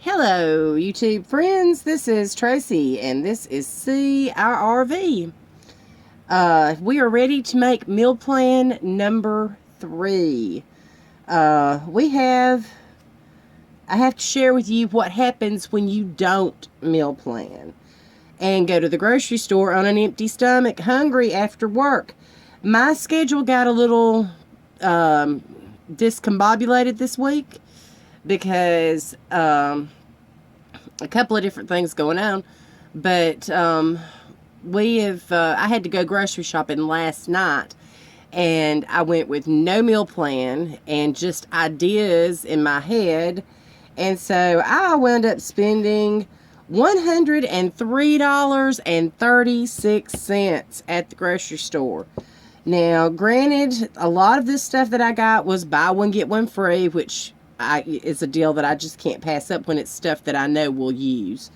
Hello, YouTube friends. This is Tracy, and this is CRRV. We are ready to make meal plan number 3. I have to share with you what happens when you don't meal plan and go to the grocery store on an empty stomach, hungry after work. My schedule got a little discombobulated this week because a couple of different things going on, but I had to go grocery shopping last night, and I went with no meal plan and just ideas in my head, and so I wound up spending $103.36 at the grocery store. Now, granted, a lot of this stuff that I got was buy one, get one free, which is a deal that I just can't pass up when it's stuff that I know we'll use.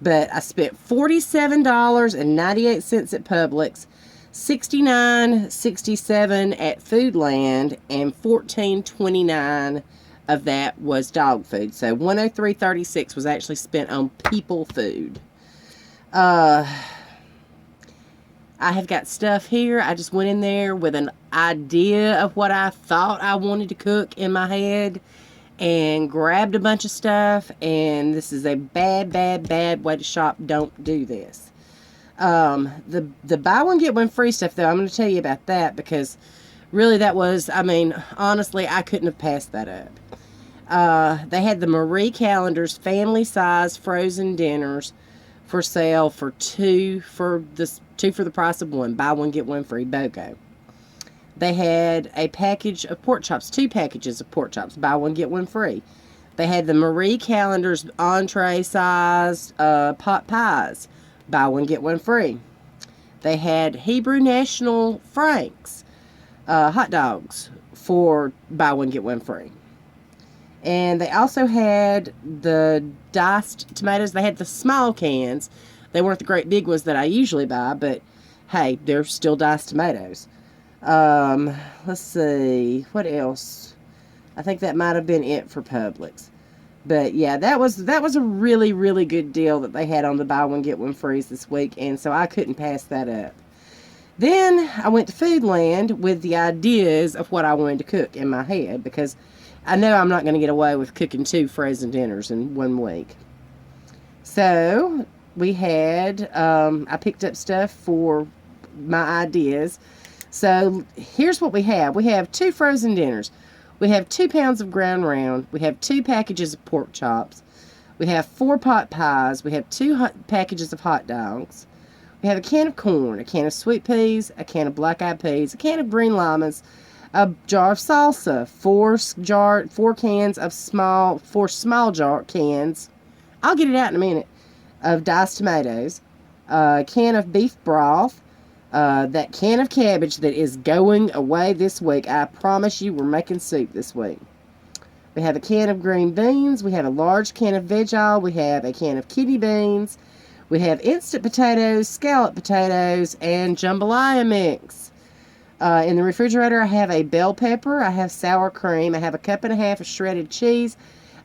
But I spent $47.98 at Publix, $69.67 at Foodland, and $14.29 of that was dog food. So $103.36 was actually spent on people food. I have got stuff here. I just went in there with an idea of what I thought I wanted to cook in my head and grabbed a bunch of stuff, and this is a bad way to shop. Don't do this. The buy one get one free stuff, though, I'm going to tell you about that, because really that was, honestly, I couldn't have passed that up. They had the Marie Callender's family size frozen dinners for sale for two for the price of one. Buy one get one free. BOGO. They had a package of pork chops, 2 packages of pork chops, buy one get one free. They had the Marie Callender's entree sized pot pies, buy one get one free. They had Hebrew National Franks hot dogs for buy one get one free. And they also had the diced tomatoes. They had the small cans. They weren't the great big ones that I usually buy, but hey, they're still diced tomatoes. Let's see, what else? I think that might have been it for Publix. But yeah, that was a really good deal that they had on the buy one get one frees this week, and so I couldn't pass that up. Then I went to Foodland with the ideas of what I wanted to cook in my head, because I know I'm not going to get away with cooking 2 frozen dinners in 1 week. So we had, I picked up stuff for my ideas. So here's what we have. We have 2 frozen dinners. We have 2 pounds of ground round. We have 2 packages of pork chops. We have 4 pot pies. We have 2 packages of hot dogs. We have a can of corn, a can of sweet peas, a can of black-eyed peas, a can of green llamas, a jar of salsa, 4 cans of 4 small jar cans. I'll get it out in a minute. Of diced tomatoes, a can of beef broth, that can of cabbage that is going away this week. I promise you, we're making soup this week. We have a can of green beans. We have a large can of veg oil. We have a can of kidney beans. We have instant potatoes, scallop potatoes, and jambalaya mix. In the refrigerator, I have a bell pepper. I have sour cream. I have a 1.5 cups of shredded cheese.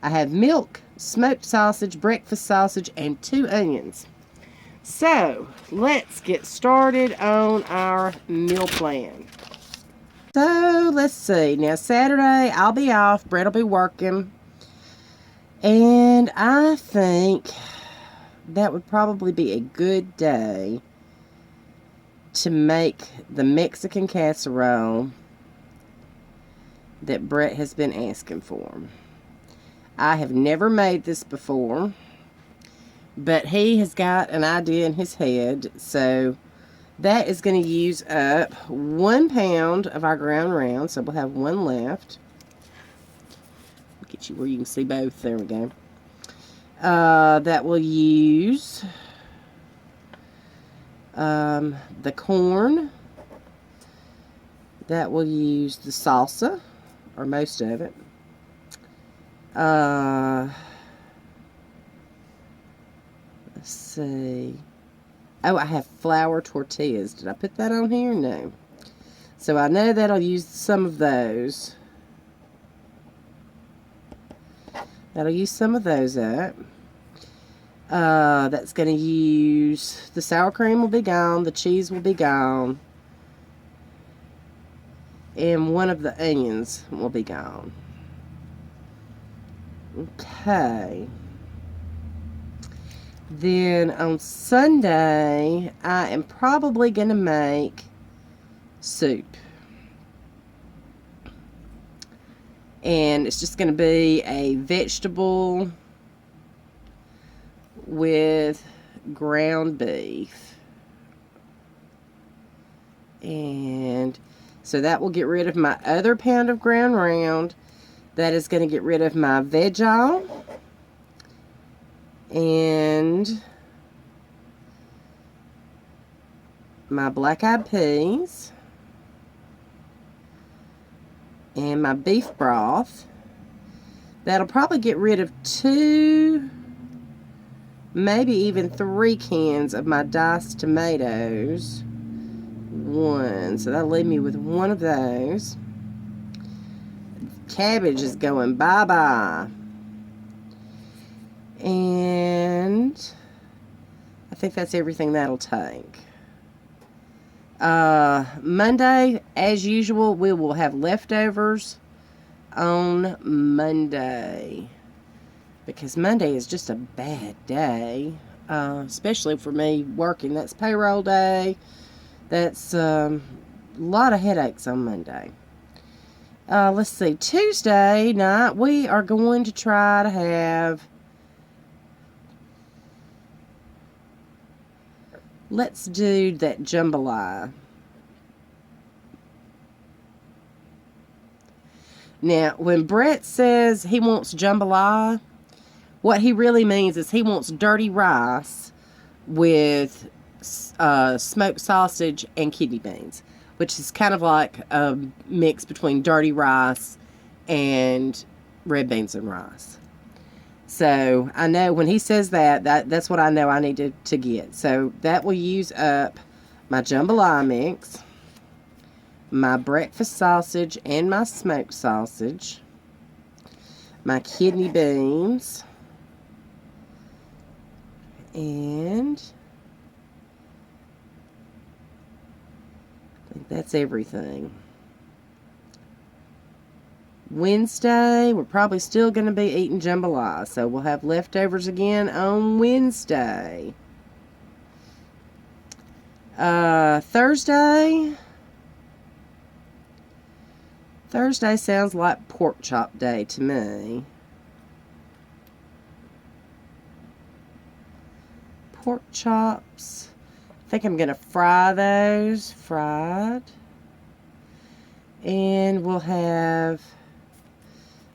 I have milk, smoked sausage, breakfast sausage, and 2 onions. So, let's get started on our meal plan. So, let's see. Now, Saturday, I'll be off. Brett will be working. And I think that would probably be a good day to make the Mexican casserole that Brett has been asking for. I have never made this before, but he has got an idea in his head, so that is going to use up 1 pound of our ground round, so we'll have 1 left. I'll get you where you can see both. There we go. That will use the corn. That will use the salsa, or most of it. Let's see. Oh, I have flour tortillas. Did I put that on here? No. So I know that'll use some of those. That'll use some of those up. That's going to use, the sour cream will be gone, the cheese will be gone, and one of the onions will be gone. Okay. Then on Sunday, I am probably going to make soup. And it's just going to be a vegetable with ground beef. And so that will get rid of my other pound of ground round. That is going to get rid of my veg oil. And my black-eyed peas. And my beef broth. That'll probably get rid of 2, maybe even 3 cans of my diced tomatoes. 1, so that'll leave me with 1 of those. Cabbage is going bye-bye. And I think that's everything that'll take. Monday, as usual, we will have leftovers on Monday. Because Monday is just a bad day. Especially for me working. That's payroll day. That's a lot of headaches on Monday. Let's see. Tuesday night, we are going to try to have... Let's do that jambalaya. Now, when Brett says he wants jambalaya, what he really means is he wants dirty rice with smoked sausage and kidney beans, which is kind of like a mix between dirty rice and red beans and rice. So I know when he says that's what I know I need to get. So that will use up my jambalaya mix, my breakfast sausage and my smoked sausage, my kidney beans, and I think that's everything. Wednesday, we're probably still going to be eating jambalaya, so we'll have leftovers again on Wednesday. Thursday sounds like pork chop day to me. Pork chops. I think I'm going to fry those, fried. And we'll have...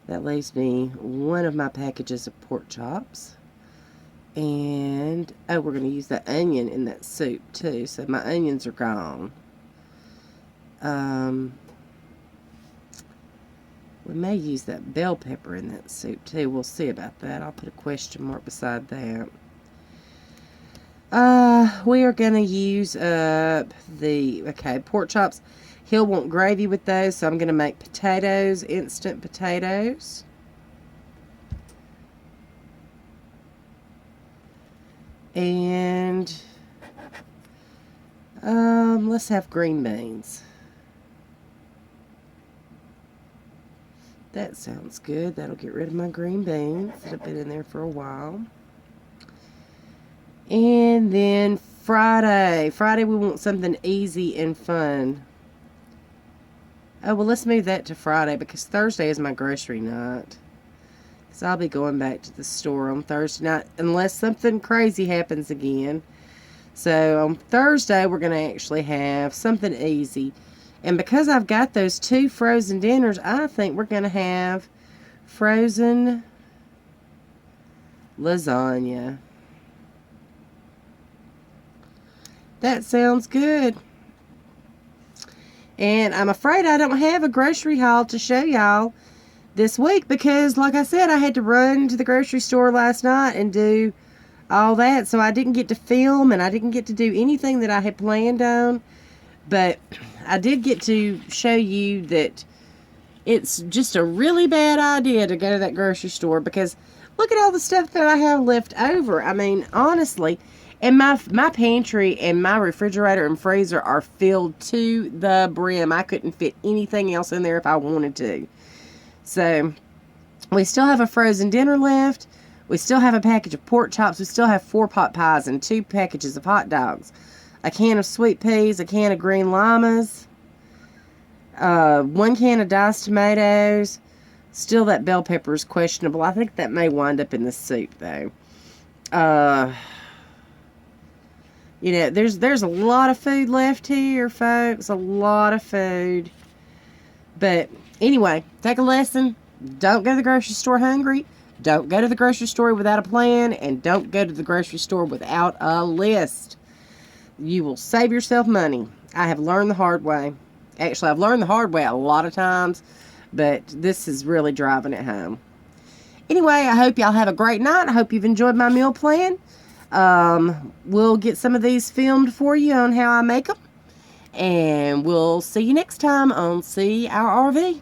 That leaves me 1 of my packages of pork chops. And, oh, we're going to use the onion in that soup, too. So my onions are gone. We may use that bell pepper in that soup, too. We'll see about that. I'll put a question mark beside that. We are going to use up pork chops. He'll want gravy with those, so I'm going to make potatoes, instant potatoes. And let's have green beans. That sounds good. That'll get rid of my green beans that have been in there for a while. And then Friday. Friday we want something easy and fun. Oh, well, let's move that to Friday because Thursday is my grocery night. Because I'll be going back to the store on Thursday night unless something crazy happens again. So on Thursday, we're going to actually have something easy. And because I've got those 2 frozen dinners, I think we're going to have frozen lasagna. That sounds good. And I'm afraid I don't have a grocery haul to show y'all this week because, like I said, I had to run to the grocery store last night and do all that. So I didn't get to film and I didn't get to do anything that I had planned on. But I did get to show you that it's just a really bad idea to go to that grocery store, because look at all the stuff that I have left over. I mean, honestly, and my pantry and my refrigerator and freezer are filled to the brim. I couldn't fit anything else in there if I wanted to. So, we still have a frozen dinner left. We still have a package of pork chops. We still have 4 pot pies and 2 packages of hot dogs. A can of sweet peas, a can of green llamas, 1 can of diced tomatoes. Still, that bell pepper is questionable. I think that may wind up in the soup, though. You know, there's a lot of food left here, folks. A lot of food. But anyway, take a lesson. Don't go to the grocery store hungry. Don't go to the grocery store without a plan. And don't go to the grocery store without a list. You will save yourself money. I have learned the hard way. Actually, I've learned the hard way a lot of times, but this is really driving it home. Anyway, I hope y'all have a great night. I hope you've enjoyed my meal plan. We'll get some of these filmed for you on how I make them. And we'll see you next time on See Our RV.